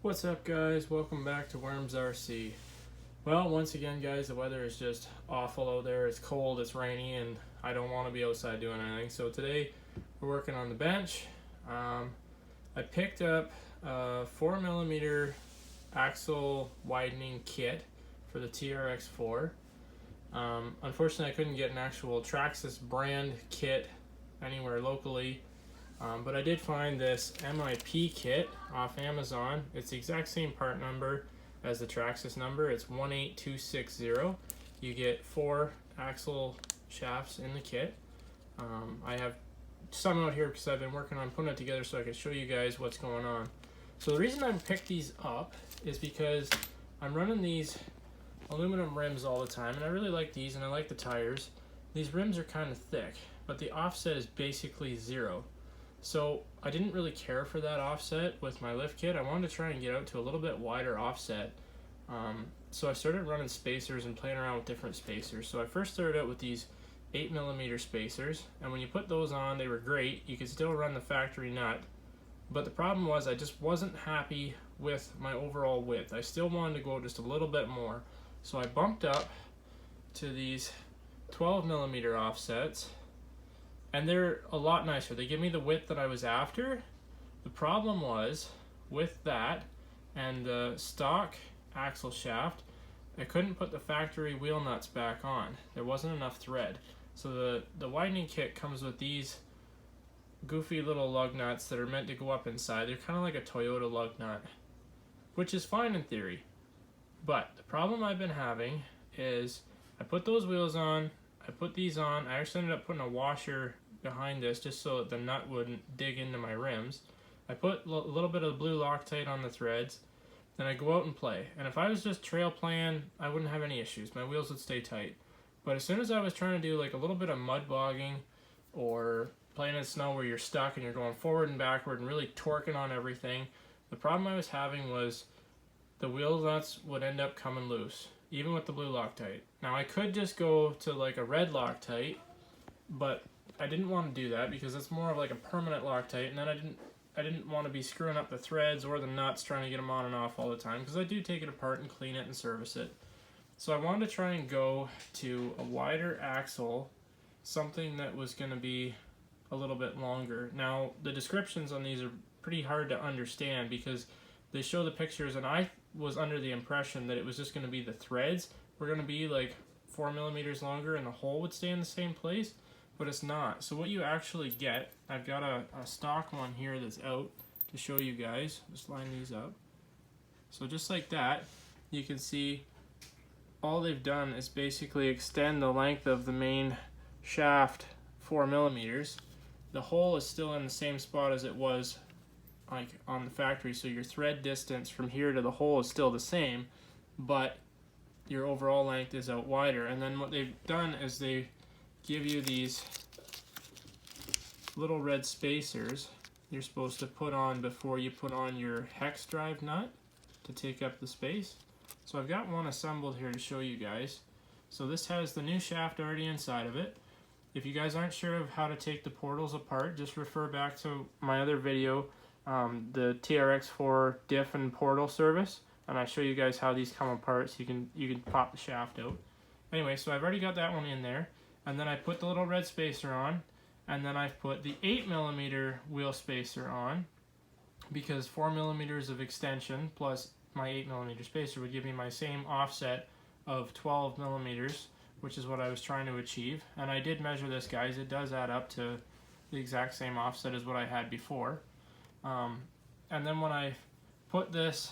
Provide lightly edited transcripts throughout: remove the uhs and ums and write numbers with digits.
What's up, guys? Welcome back to Worms RC. Well, once again, guys, the weather is just awful out there. It's cold, it's rainy, and I don't want to be outside doing anything. So today we're working on the bench. I picked up a 4mm axle widening kit for the TRX4. Unfortunately, I couldn't get an actual Traxxas brand kit anywhere locally. But I did find this MIP kit off Amazon. It's the exact same part number as the Traxxas number. It's 18260. You get 4 axle shafts in the kit. I have some out here because I've been working on putting it together so I can show you guys what's going on. So the reason I picked these up is because I'm running these aluminum rims all the time, and I really like these, and I like the tires. These rims are kind of thick, but the offset is basically 0. So I didn't really care for that offset with my lift kit. I wanted to try and get out to a little bit wider offset. So I started running spacers and playing around with different spacers. So I first started out with these 8mm spacers, and when you put those on, they were great. You could still run the factory nut, but the problem was I just wasn't happy with my overall width. I still wanted to go just a little bit more. So I bumped up to these 12mm offsets, and they're a lot nicer. They give me the width that I was after. The problem was with that and the stock axle shaft, I couldn't put the factory wheel nuts back on. There wasn't enough thread. So the widening kit comes with these goofy little lug nuts that are meant to go up inside. They're kind of like a Toyota lug nut, which is fine in theory. But the problem I've been having is I put those wheels on, I put these on. I actually ended up putting a washer behind this just so that the nut wouldn't dig into my rims. I put a little bit of blue Loctite on the threads, then I go out and play. And if I was just trail playing, I wouldn't have any issues. My wheels would stay tight. But as soon as I was trying to do like a little bit of mud bogging or playing in snow where you're stuck and you're going forward and backward and really torquing on everything, the problem I was having was the wheel nuts would end up coming loose, even with the blue Loctite. Now I could just go to like a red Loctite, but I didn't want to do that because it's more of like a permanent Loctite, and then I didn't want to be screwing up the threads or the nuts trying to get them on and off all the time, because I do take it apart and clean it and service it. So I wanted to try and go to a wider axle, something that was going to be a little bit longer. Now the descriptions on these are pretty hard to understand because they show the pictures, and I was under the impression that it was just going to be the threads were going to be like 4mm longer and the hole would stay in the same place, but it's not. So what you actually get, I've got a stock one here that's out to show you guys. Just line these up. So just like that, you can see all they've done is basically extend the length of the main shaft 4mm. The hole is still in the same spot as it was like on the factory, so your thread distance from here to the hole is still the same, but your overall length is out wider. And then what they've done is they give you these little red spacers you're supposed to put on before you put on your hex drive nut to take up the space. So I've got one assembled here to show you guys. So this has the new shaft already inside of it. If you guys aren't sure of how to take the portals apart, just refer back to my other video, the TRX4 diff and portal service, and I show you guys how these come apart so you can pop the shaft out. Anyway, so I've already got that one in there, and then I put the little red spacer on, and then I've put the 8mm wheel spacer on, because 4mm of extension plus my 8mm spacer would give me my same offset of 12mm, which is what I was trying to achieve. And I did measure this, guys. It does add up to the exact same offset as what I had before. And then when I put this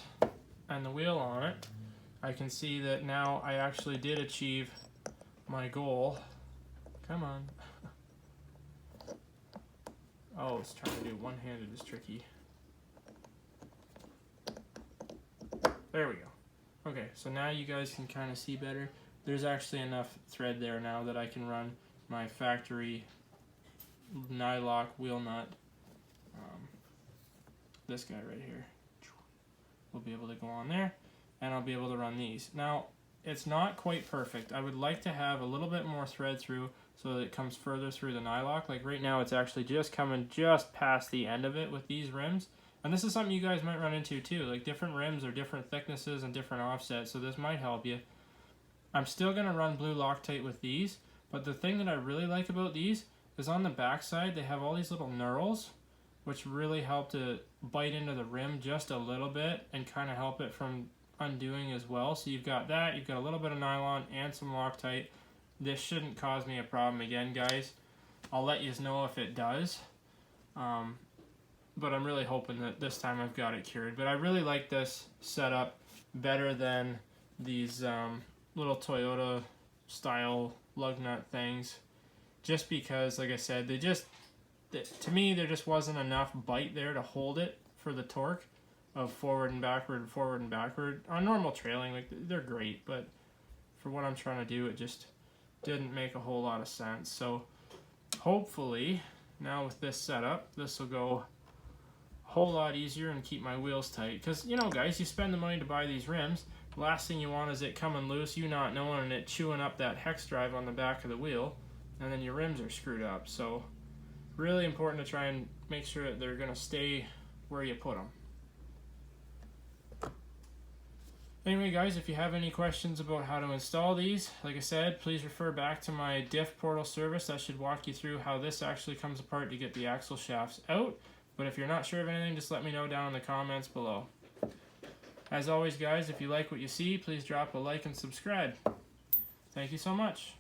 and the wheel on it, I can see that now I actually did achieve my goal. Come on. Oh, it's trying to do one-handed is tricky. There we go. Okay, so now you guys can kind of see better. There's actually enough thread there now that I can run my factory nylock wheel nut. This guy right here will be able to go on there, and I'll be able to run these. Now, it's not quite perfect. I would like to have a little bit more thread through so that it comes further through the nylock. Like right now, it's actually just coming just past the end of it with these rims, And this is something you guys might run into too, like different rims are different thicknesses and different offsets, so this might help you. I'm still going to run blue Loctite with these, but the thing that I really like about these is on the back side they have all these little knurls, which really help to bite into the rim just a little bit and kind of help it from undoing as well. So you've got that, you've got a little bit of nylon and some Loctite. This shouldn't cause me a problem again, guys. I'll let you know if it does. But I'm really hoping that this time I've got it cured. But I really like this setup better than these little Toyota style lug nut things, just because, like I said, to me there just wasn't enough bite there to hold it for the torque of forward and backward. On normal trailing, like, they're great, but for what I'm trying to do, it just didn't make a whole lot of sense. So hopefully now with this setup, this will go a whole lot easier and keep my wheels tight. Because, you know, guys, you spend the money to buy these rims, the last thing you want is it coming loose, you not knowing, and it chewing up that hex drive on the back of the wheel, and then your rims are screwed up. So really important to try and make sure that they're going to stay where you put them. Anyway, guys, if you have any questions about how to install these, like I said, please refer back to my diff portal service. That should walk you through how this actually comes apart to get the axle shafts out. But if you're not sure of anything, just let me know down in the comments below. As always, guys, if you like what you see, please drop a like and subscribe. Thank you so much.